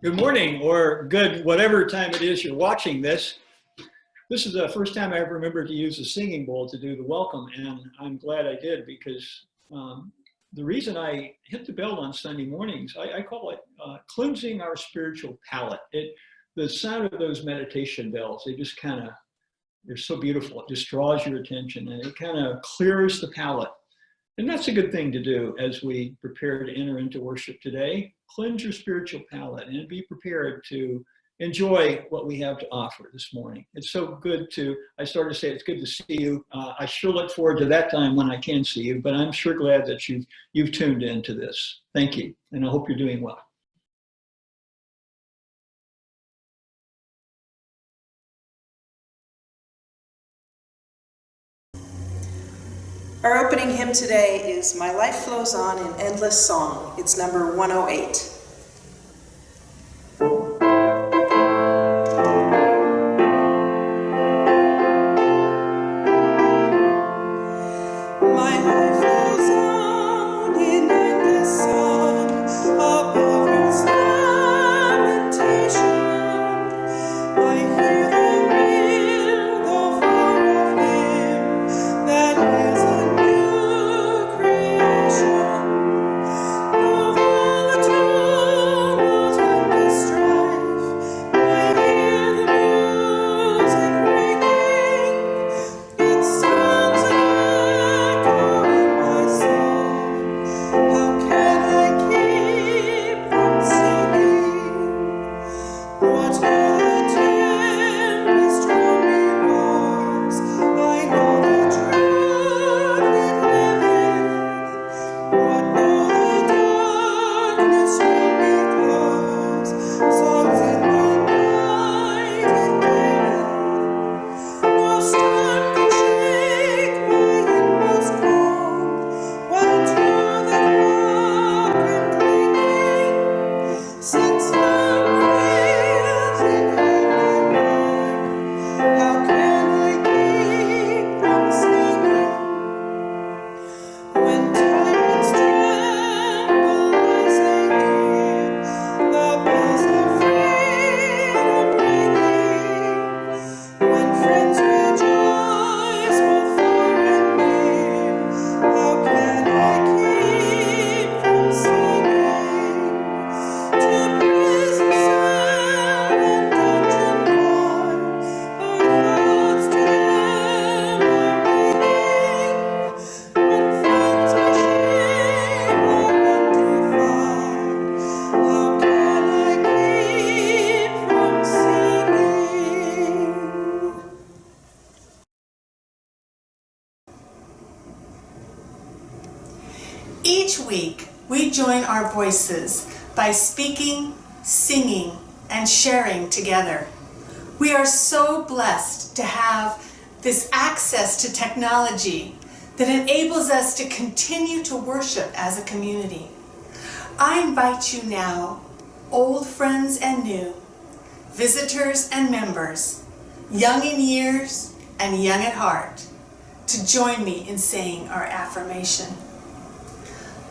Good morning, or good whatever time it is you're watching this. This is the first time I ever remembered to use a singing bowl to do the welcome, and I'm glad I did because the reason I hit the bell on Sunday mornings, I call it cleansing our spiritual palate. The sound of those meditation bells, they're so beautiful. It just draws your attention and it kind of clears the palate. And that's a good thing to do as we prepare to enter into worship today. Cleanse your spiritual palate and be prepared to enjoy what we have to offer this morning. It's so good I started to say it's good to see you. I sure look forward to that time when I can see you, but I'm sure glad that you've tuned into this. Thank you, and I hope you're doing well. Our opening hymn today is My Life Flows On in Endless Song. It's number 108. Each week, we join our voices by speaking, singing, and sharing together. We are so blessed to have this access to technology that enables us to continue to worship as a community. I invite you now, old friends and new, visitors and members, young in years and young at heart, to join me in saying our affirmation.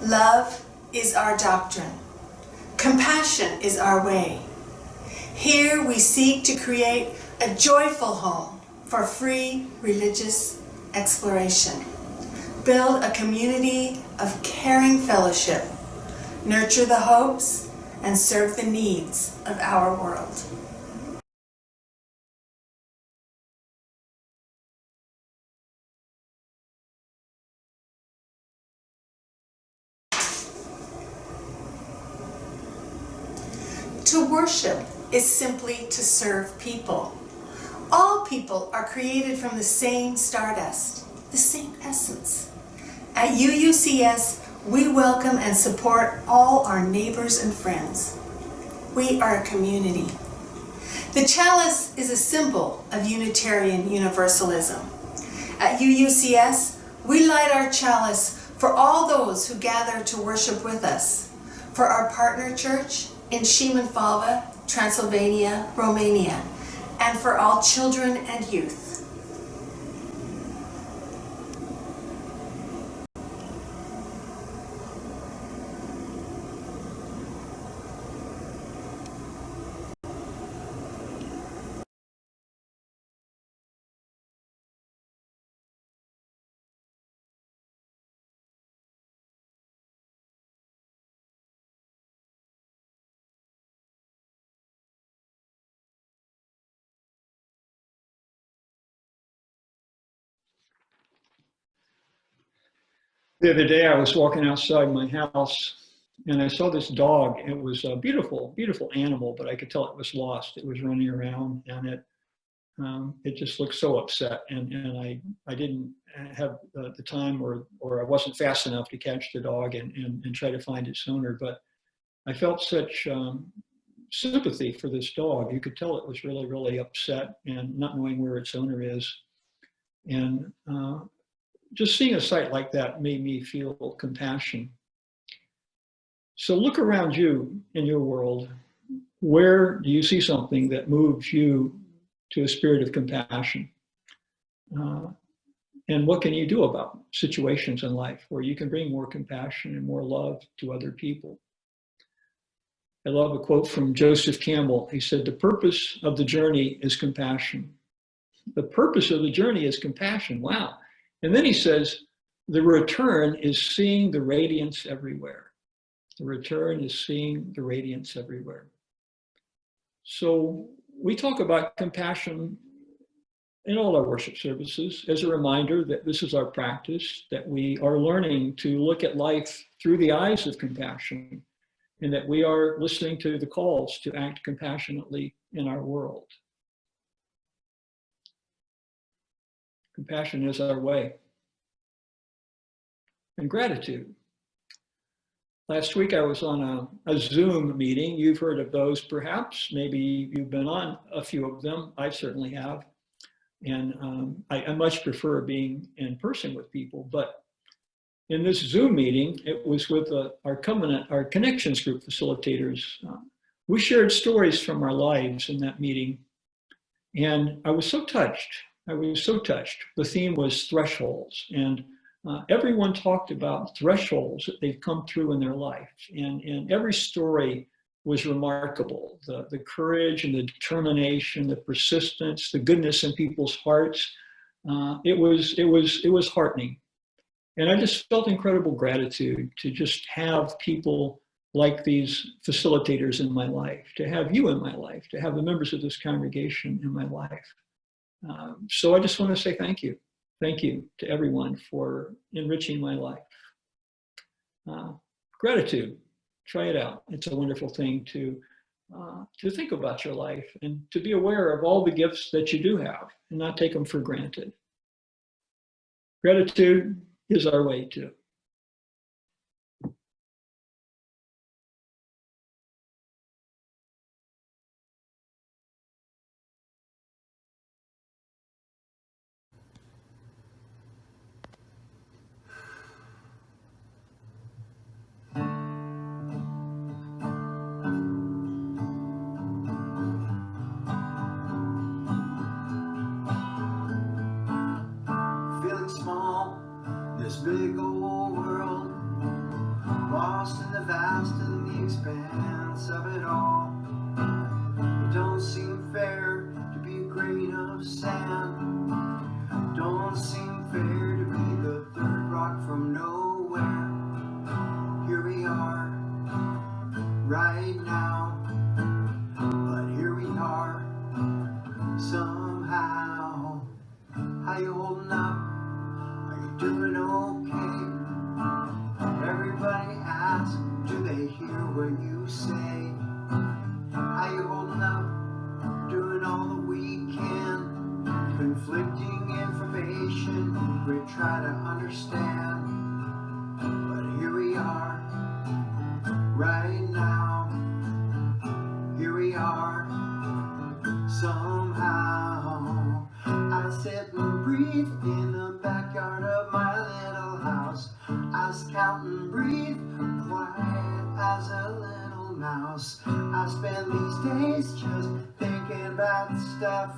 Love is our doctrine. Compassion is our way. Here we seek to create a joyful home for free religious exploration. Build a community of caring fellowship. Nurture the hopes and serve the needs of our world. To worship is simply to serve people. All people are created from the same stardust, the same essence. At UUCS, we welcome and support all our neighbors and friends. We are a community. The chalice is a symbol of Unitarian Universalism. At UUCS, we light our chalice for all those who gather to worship with us, for our partner church in Šimenfalva, Transylvania, Romania, and for all children and youth. The other day I was walking outside my house and I saw this dog. It was a beautiful, beautiful animal, but I could tell it was lost. It was running around and it just looked so upset. And I didn't have the time or I wasn't fast enough to catch the dog and try to find its owner. But I felt such sympathy for this dog. You could tell it was really, really upset and not knowing where its owner is. And just seeing a sight like that made me feel compassion. So look around you in your world. Where do you see something that moves you to a spirit of compassion? And what can you do about situations in life where you can bring more compassion and more love to other people? I love a quote from Joseph Campbell. He said, "The purpose of the journey is compassion." The purpose of the journey is compassion. Wow. And then he says, the return is seeing the radiance everywhere. The return is seeing the radiance everywhere. So we talk about compassion in all our worship services as a reminder that this is our practice, that we are learning to look at life through the eyes of compassion, and that we are listening to the calls to act compassionately in our world. Compassion is our way. And gratitude. Last week I was on a Zoom meeting. You've heard of those perhaps. Maybe you've been on a few of them. I certainly have. And I much prefer being in person with people. But in this Zoom meeting, it was with our Connections Group facilitators. We shared stories from our lives in that meeting. And I was so touched. I was so touched. The theme was thresholds. And everyone talked about thresholds that they've come through in their life. And every story was remarkable. The courage and the determination, the persistence, the goodness in people's hearts. It was heartening. And I just felt incredible gratitude to just have people like these facilitators in my life, to have you in my life, to have the members of this congregation in my life. So I just want to say thank you. Thank you to everyone for enriching my life. Gratitude, try it out. It's a wonderful thing to think about your life and to be aware of all the gifts that you do have and not take them for granted. Gratitude is our way too. Feeling small, this big old world, lost in the vast and the expanse of it all. It don't seem fair to be a grain of sand. Don't seem fair to be the third rock from nowhere. Here we are, right now, but here we are, somehow. How you holding up? Are you doing okay? Everybody asks, do they hear what you say? How you holding up? Doing all that we can. Conflicting information, we try to understand. But here we are, right now. Here we are, somehow. I sit and breathe in the backyard of my little house. I scout and breathe, quiet as a little mouse. I spend these days just thinking about stuff.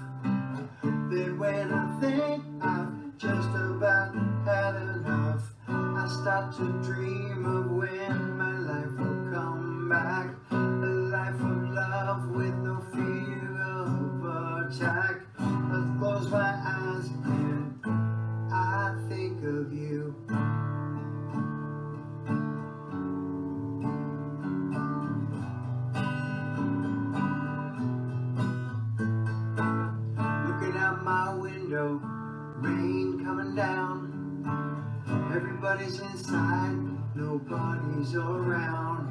Then when I think I've just about had enough, I start to dream of when my life will come back. A life of love with no fear of attack. I close my eyes and I think of you. Looking out my window, rain coming down. Everybody's inside, nobody's around.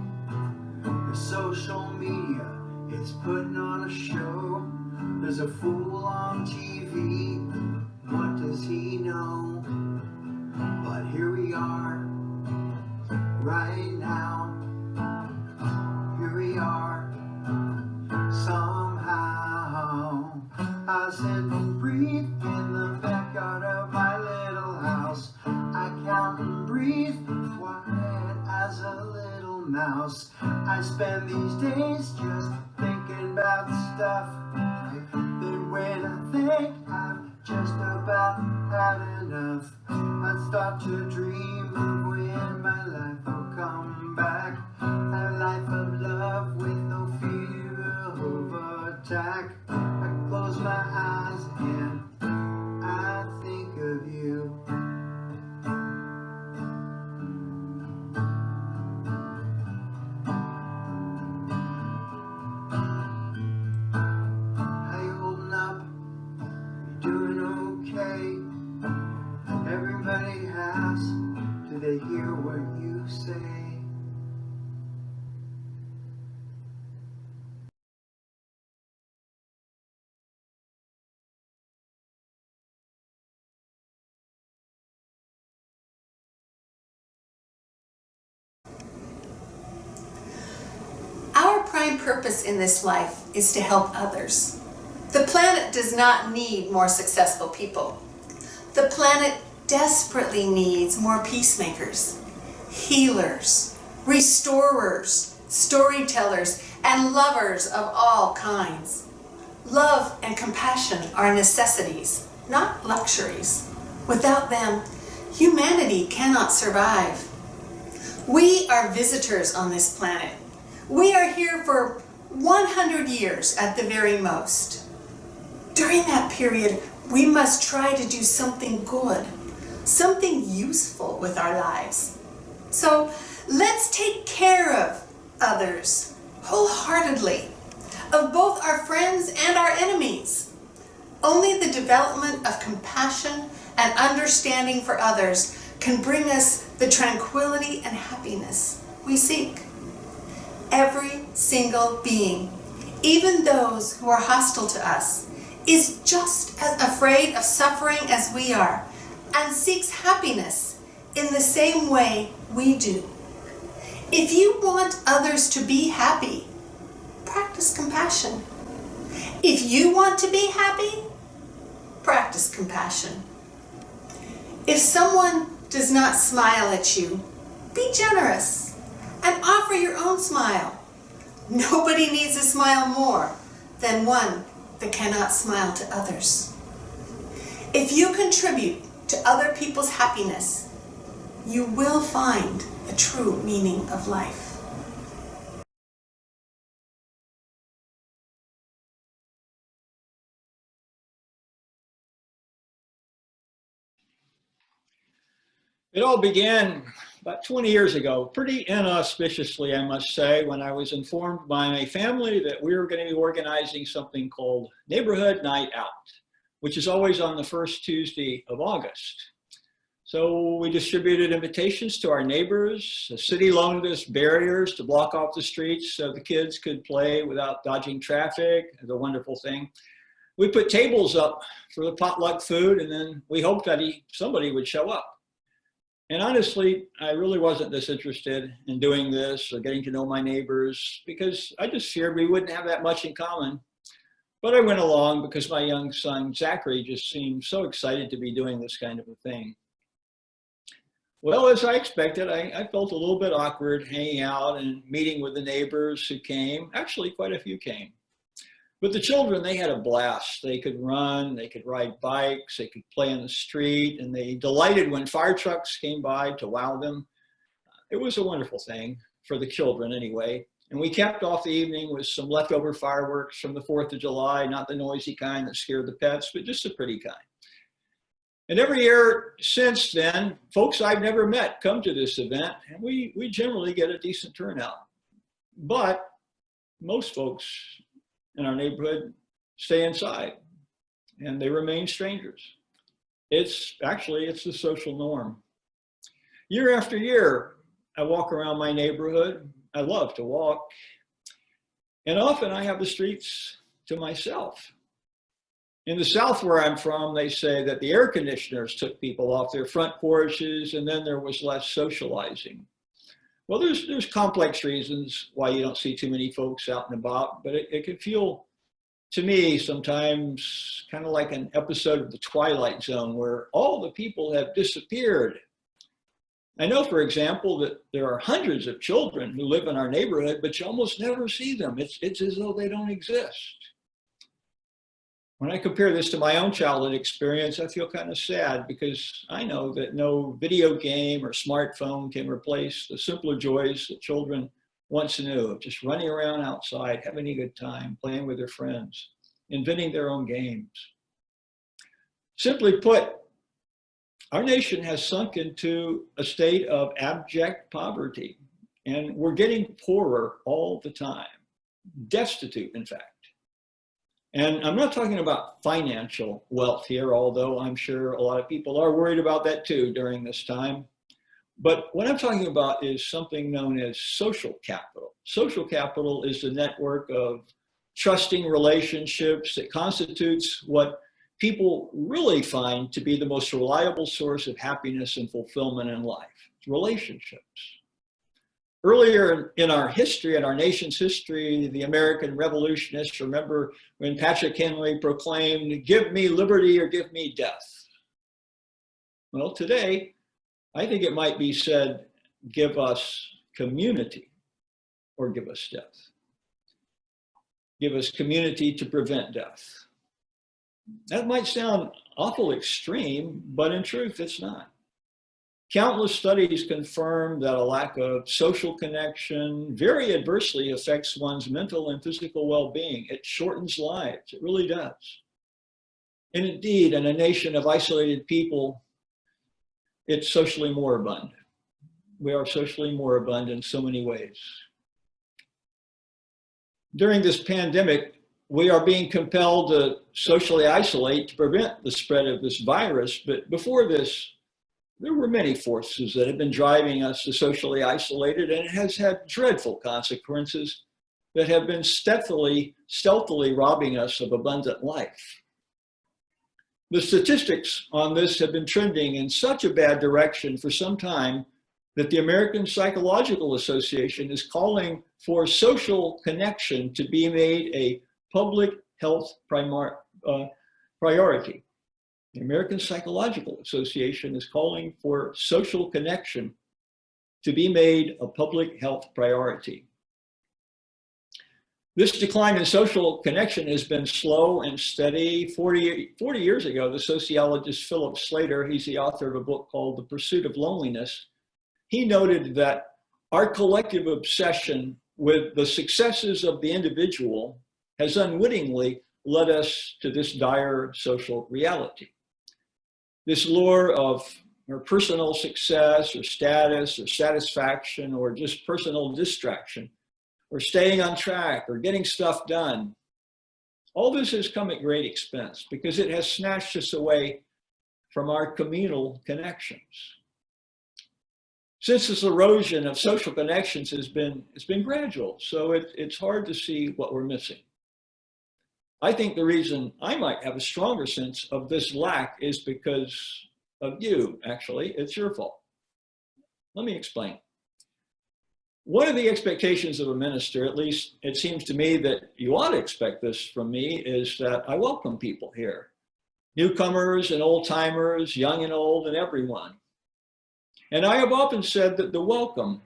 The social media, it's putting on a show. There's a fool on TV, what does he know? But here we are, right now. Here we are, somehow. I sit and breathe in the backyard of my little house. I count and breathe, quiet as a little mouse. I spend these days just thinking about stuff. Then when I think I've just about had enough, I start to dream of when my life will come back. A life of love with no fear of attack. I close my eyes and I think of you. How you holding up? You doing okay? Everybody asks, do they hear what you say? Our prime purpose in this life is to help others. The planet does not need more successful people. The planet desperately needs more peacemakers, healers, restorers, storytellers, and lovers of all kinds. Love and compassion are necessities, not luxuries. Without them, humanity cannot survive. We are visitors on this planet. We are here for 100 years at the very most. During that period, we must try to do something good, something useful with our lives. So let's take care of others wholeheartedly, of both our friends and our enemies. Only the development of compassion and understanding for others can bring us the tranquility and happiness we seek. Every single being, even those who are hostile to us, is just as afraid of suffering as we are and seeks happiness in the same way we do. If you want others to be happy, practice compassion. If you want to be happy, practice compassion. If someone does not smile at you, be generous and offer your own smile. Nobody needs a smile more than one that cannot smile to others. If you contribute to other people's happiness, you will find the true meaning of life. It all began about 20 years ago, pretty inauspiciously, I must say, when I was informed by my family that we were going to be organizing something called Neighborhood Night Out, which is always on the first Tuesday of August. So we distributed invitations to our neighbors. The city loaned us barriers to block off the streets so the kids could play without dodging traffic. It was a wonderful thing. We put tables up for the potluck food, and then we hoped that somebody would show up. And honestly, I really wasn't this interested in doing this or getting to know my neighbors because I just feared we wouldn't have that much in common. But I went along because my young son, Zachary, just seemed so excited to be doing this kind of a thing. Well, as I expected, I felt a little bit awkward hanging out and meeting with the neighbors who came. Actually, quite a few came. But the children, they had a blast. They could run, they could ride bikes, they could play in the street, and they delighted when fire trucks came by to wow them. It was a wonderful thing for the children anyway. And we capped off the evening with some leftover fireworks from the 4th of July, not the noisy kind that scared the pets, but just the pretty kind. And every year since then, folks I've never met come to this event, and we generally get a decent turnout. But most folks in our neighborhood stay inside and they remain strangers. It's the social norm. Year after year, I walk around my neighborhood. I love to walk. And often I have the streets to myself. In the South where I'm from, they say that the air conditioners took people off their front porches and then there was less socializing. Well, there's complex reasons why you don't see too many folks out and about, but it can feel to me sometimes kind of like an episode of The Twilight Zone where all the people have disappeared. I know, for example, that there are hundreds of children who live in our neighborhood, but you almost never see them. It's as though they don't exist. When I compare this to my own childhood experience, I feel kind of sad because I know that no video game or smartphone can replace the simpler joys that children once knew of just running around outside, having a good time, playing with their friends, inventing their own games. Simply put, our nation has sunk into a state of abject poverty, and we're getting poorer all the time, destitute, in fact. And I'm not talking about financial wealth here, although I'm sure a lot of people are worried about that too during this time. But what I'm talking about is something known as social capital. Social capital is the network of trusting relationships that constitutes what people really find to be the most reliable source of happiness and fulfillment in life, relationships. Earlier in our history, in our nation's history, the American revolutionists, remember when Patrick Henry proclaimed, "Give me liberty or give me death." Well, today, I think it might be said, "Give us community or give us death." Give us community to prevent death. That might sound awful extreme, but in truth, it's not. Countless studies confirm that a lack of social connection very adversely affects one's mental and physical well-being. It shortens lives, it really does. And indeed, in a nation of isolated people, it's socially moribund. We are socially moribund in so many ways. During this pandemic, we are being compelled to socially isolate to prevent the spread of this virus. But before this, there were many forces that have been driving us to socially isolate, and it has had dreadful consequences that have been stealthily robbing us of abundant life. The statistics on this have been trending in such a bad direction for some time that the American Psychological Association is calling for social connection to be made a public health priority. The American Psychological Association is calling for social connection to be made a public health priority. This decline in social connection has been slow and steady. 40 years ago, the sociologist Philip Slater, he's the author of a book called The Pursuit of Loneliness, he noted that our collective obsession with the successes of the individual has unwittingly led us to this dire social reality. This lure of personal success or status or satisfaction or just personal distraction or staying on track or getting stuff done, all this has come at great expense because it has snatched us away from our communal connections. Since this erosion of social connections it's been gradual, so it's hard to see what we're missing. I think the reason I might have a stronger sense of this lack is because of you, actually. It's your fault. Let me explain. One of the expectations of a minister, at least it seems to me that you ought to expect this from me, is that I welcome people here. Newcomers and old timers, young and old, and everyone. And I have often said that the welcome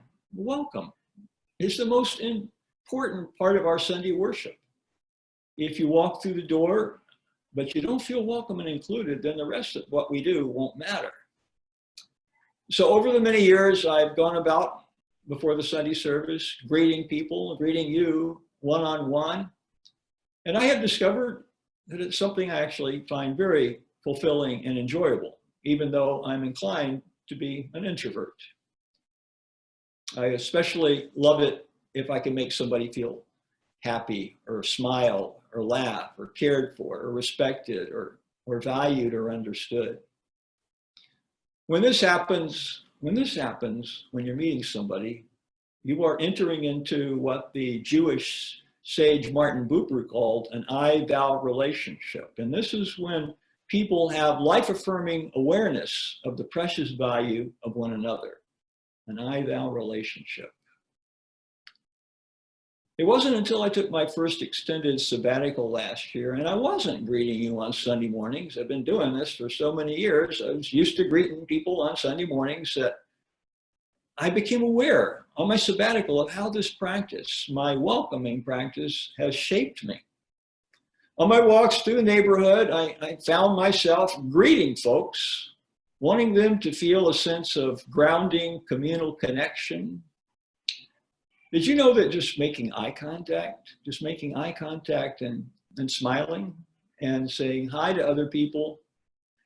is the most important part of our Sunday worship. If you walk through the door, but you don't feel welcome and included, then the rest of what we do won't matter. So over the many years I've gone about before the Sunday service, greeting people, greeting you one-on-one, and I have discovered that it's something I actually find very fulfilling and enjoyable, even though I'm inclined to be an introvert. I especially love it if I can make somebody feel happy or smile or laugh or cared for or respected or valued or understood. When this happens, when this happens, when you're meeting somebody, you are entering into what the Jewish sage Martin Buber called an I-thou relationship. And this is when people have life-affirming awareness of the precious value of one another, an I-thou relationship. It wasn't until I took my first extended sabbatical last year, and I wasn't greeting you on Sunday mornings. I've been doing this for so many years. I was used to greeting people on Sunday mornings that I became aware on my sabbatical of how this practice, my welcoming practice, has shaped me. On my walks through the neighborhood, I found myself greeting folks, wanting them to feel a sense of grounding, communal connection. Did you know that just making eye contact and smiling and saying hi to other people,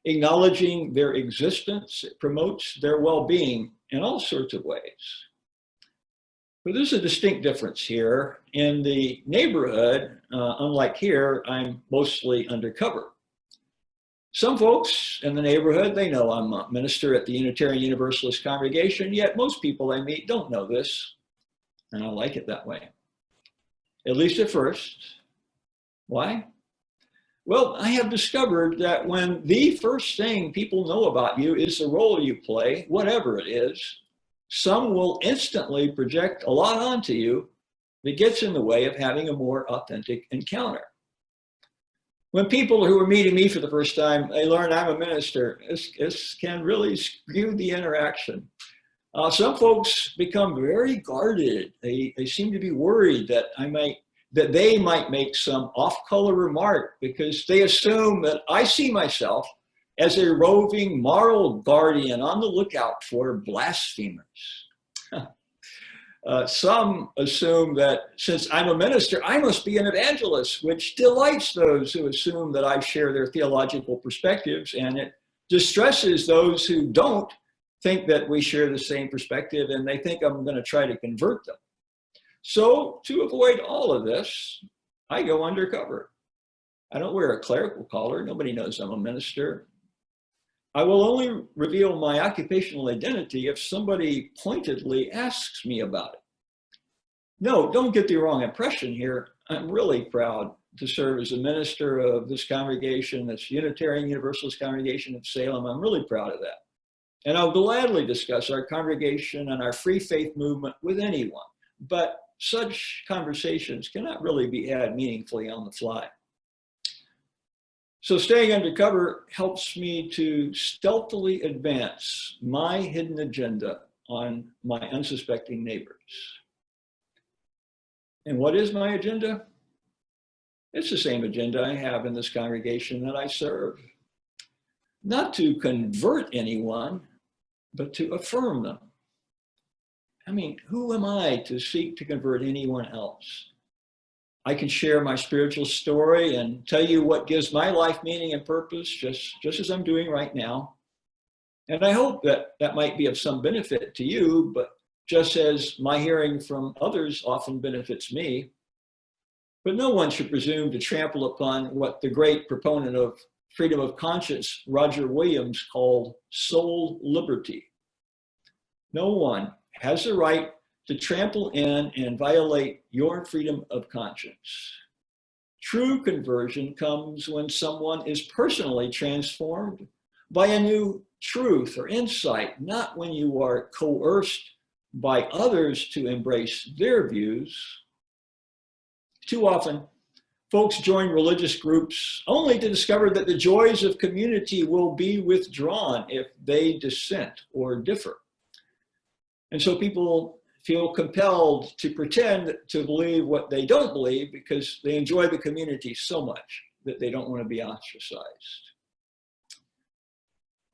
acknowledging their existence, it promotes their well-being in all sorts of ways. But there's a distinct difference here. In the neighborhood, unlike here, I'm mostly undercover. Some folks in the neighborhood, they know I'm a minister at the Unitarian Universalist congregation, yet most people I meet don't know this. And I like it that way, at least at first. Why? Well, I have discovered that when the first thing people know about you is the role you play, whatever it is, some will instantly project a lot onto you that gets in the way of having a more authentic encounter. When people who are meeting me for the first time, they learn I'm a minister, this can really skew the interaction. Some folks become very guarded. They seem to be worried that they might make some off-color remark because they assume that I see myself as a roving moral guardian on the lookout for blasphemers. Some assume that since I'm a minister, I must be an evangelist, which delights those who assume that I share their theological perspectives, and it distresses those who don't think that we share the same perspective, and they think I'm going to try to convert them. So to avoid all of this, I go undercover. I don't wear a clerical collar. Nobody knows I'm a minister. I will only reveal my occupational identity if somebody pointedly asks me about it. No, don't get the wrong impression here. I'm really proud to serve as a minister of this congregation, this Unitarian Universalist congregation of Salem. I'm really proud of that. And I'll gladly discuss our congregation and our free faith movement with anyone. But such conversations cannot really be had meaningfully on the fly. So staying undercover helps me to stealthily advance my hidden agenda on my unsuspecting neighbors. And what is my agenda? It's the same agenda I have in this congregation that I serve. Not to convert anyone, but to affirm them. I mean, who am I to seek to convert anyone else? I can share my spiritual story and tell you what gives my life meaning and purpose, just as I'm doing right now. And I hope that that might be of some benefit to you, but just as my hearing from others often benefits me. But no one should presume to trample upon what the great proponent of freedom of conscience, Roger Williams, called soul liberty. No one has the right to trample in and violate your freedom of conscience. True conversion comes when someone is personally transformed by a new truth or insight, not when you are coerced by others to embrace their views. Too often, folks join religious groups only to discover that the joys of community will be withdrawn if they dissent or differ. And so people feel compelled to pretend to believe what they don't believe because they enjoy the community so much that they don't want to be ostracized.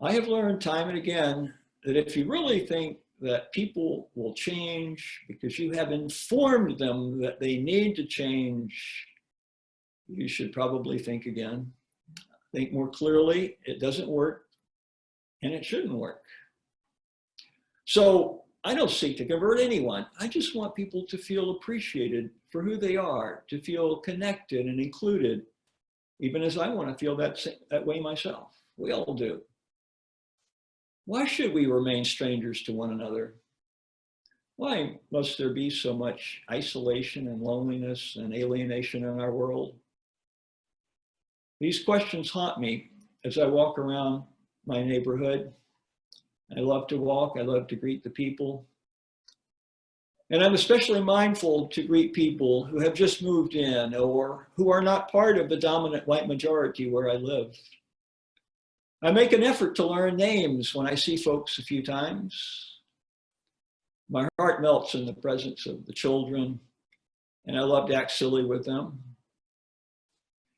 I have learned time and again that if you really think that people will change because you have informed them that they need to change, you should probably think again. Think more clearly. It doesn't work, and it shouldn't work. So I don't seek to convert anyone. I just want people to feel appreciated for who they are, to feel connected and included, even as I want to feel that way myself. We all do. Why should we remain strangers to one another? Why must there be so much isolation and loneliness and alienation in our world? These questions haunt me as I walk around my neighborhood. I love to walk, I love to greet the people. And I'm especially mindful to greet people who have just moved in or who are not part of the dominant white majority where I live. I make an effort to learn names when I see folks a few times. My heart melts in the presence of the children, and I love to act silly with them.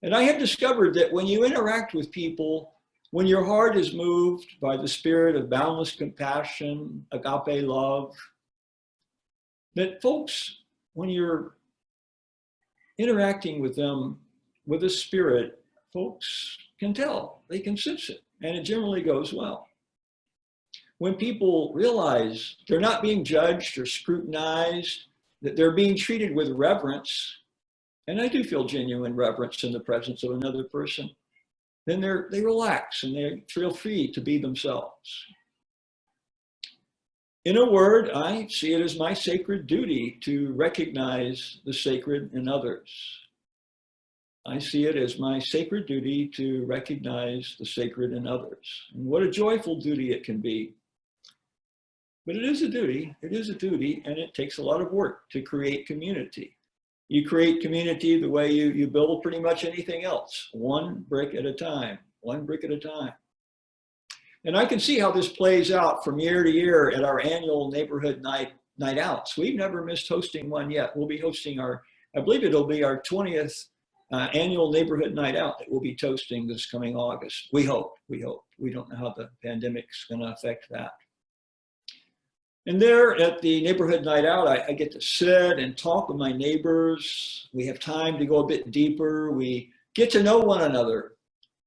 And I have discovered that when you interact with people, when your heart is moved by the spirit of boundless compassion, agape love, that folks, when you're interacting with them with a spirit, folks can tell, they can sense it, and it generally goes well. When people realize they're not being judged or scrutinized, that they're being treated with reverence, and I do feel genuine reverence in the presence of another person, then they relax and they feel free to be themselves. In a word, I see it as my sacred duty to recognize the sacred in others. I see it as my sacred duty to recognize the sacred in others. And what a joyful duty it can be. But it is a duty, and it takes a lot of work to create community. You create community the way you build pretty much anything else, one brick at a time, one brick at a time. And I can see how this plays out from year to year at our annual neighborhood night outs. We've never missed hosting one yet. We'll be hosting I believe it'll be our 20th annual neighborhood night out that we'll be toasting this coming August. We hope. We don't know how the pandemic's gonna affect that. And there at the neighborhood night out, I get to sit and talk with my neighbors. We have time to go a bit deeper. We get to know one another.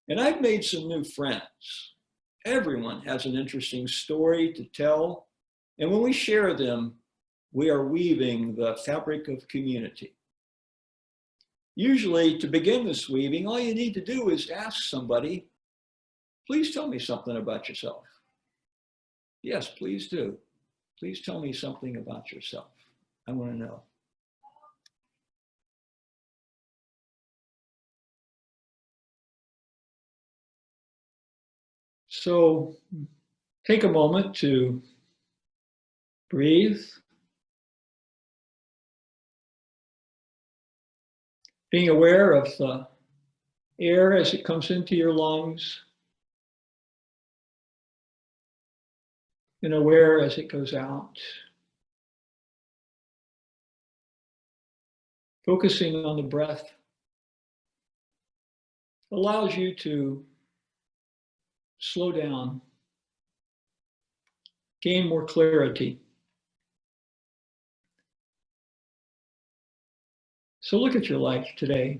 And I've made some new friends. Everyone has an interesting story to tell. And when we share them, we are weaving the fabric of community. Usually, to begin this weaving, all you need to do is ask somebody, please tell me something about yourself. Yes, please do. Please tell me something about yourself. I want to know. So take a moment to breathe. Being aware of the air as it comes into your lungs, and aware as it goes out. Focusing on the breath allows you to slow down, gain more clarity. So look at your life today.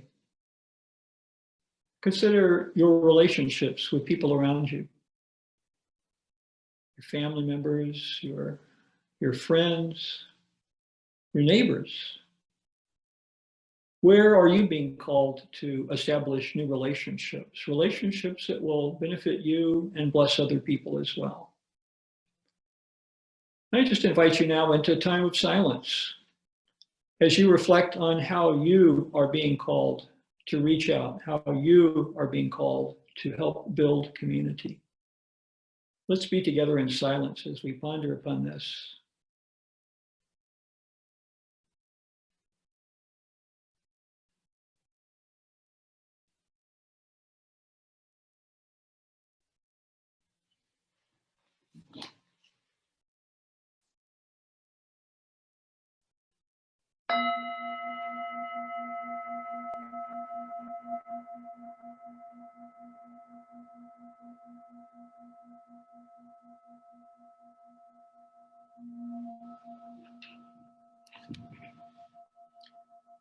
Consider your relationships with people around you. Your family members, your friends, your neighbors. Where are you being called to establish new relationships? Relationships that will benefit you and bless other people as well. I just invite you now into a time of silence as you reflect on how you are being called to reach out, how you are being called to help build community. Let's be together in silence as we ponder upon this.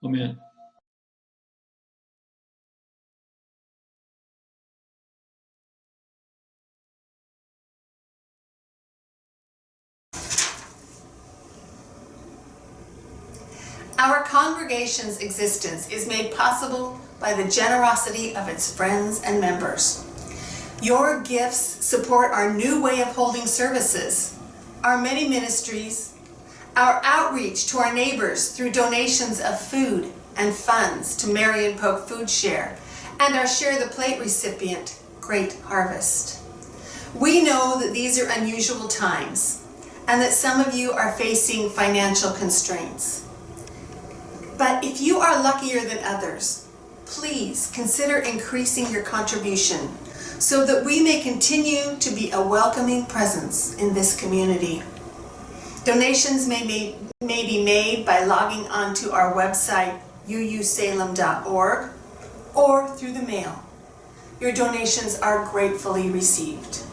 Amen. Our congregation's existence is made possible by the generosity of its friends and members. Your gifts support our new way of holding services, our many ministries, our outreach to our neighbors through donations of food and funds to Marion Polk Food Share, and our Share the Plate recipient, Great Harvest. We know that these are unusual times, and that some of you are facing financial constraints. But if you are luckier than others, please consider increasing your contribution so that we may continue to be a welcoming presence in this community. Donations may be made by logging onto our website, uusalem.org, or through the mail. Your donations are gratefully received.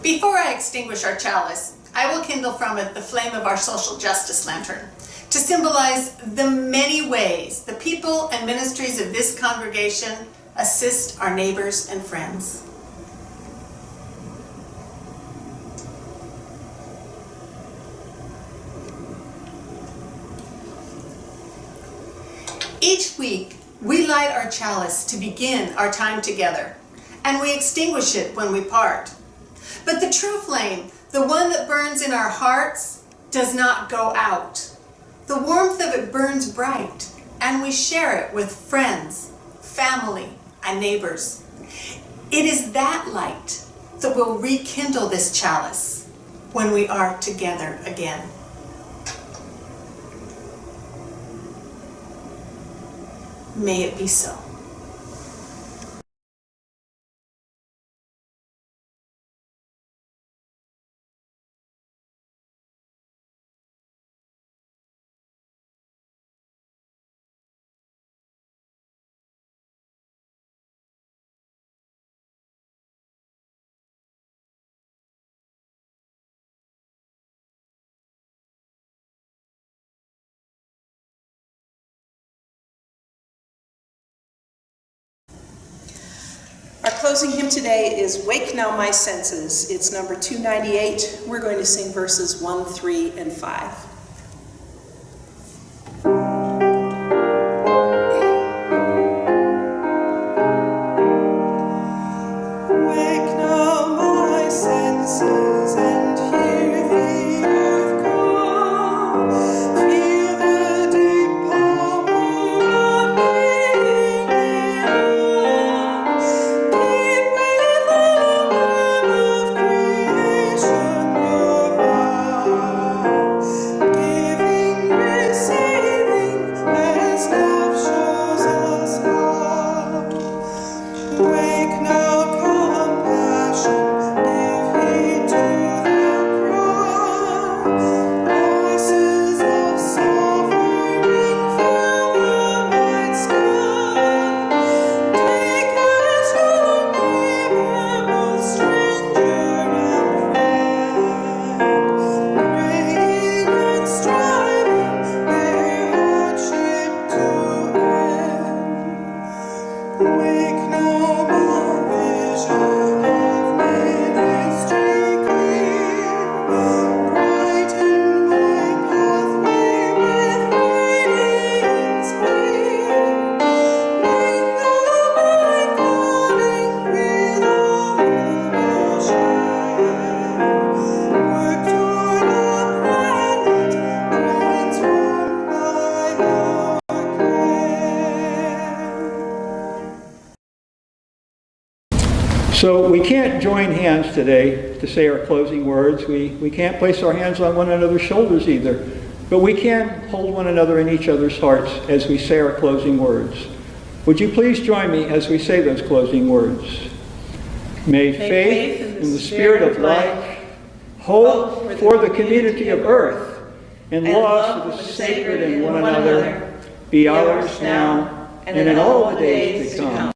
Before I extinguish our chalice, I will kindle from it the flame of our social justice lantern to symbolize the many ways the people and ministries of this congregation assist our neighbors and friends. Each week, we light our chalice to begin our time together, and we extinguish it when we part. But the true flame, the one that burns in our hearts, does not go out. The warmth of it burns bright, and we share it with friends, family, and neighbors. It is that light that will rekindle this chalice when we are together again. May it be so. Our closing hymn today is Wake Now My Senses. It's number 298. We're going to sing verses 1, 3, and 5. So we can't join hands today to say our closing words. We can't place our hands on one another's shoulders either. But we can hold one another in each other's hearts as we say our closing words. Would you please join me as we say those closing words? May faith in the Spirit of life, hope for the community of earth, and love for the sacred in one another be ours now and in all the days to come.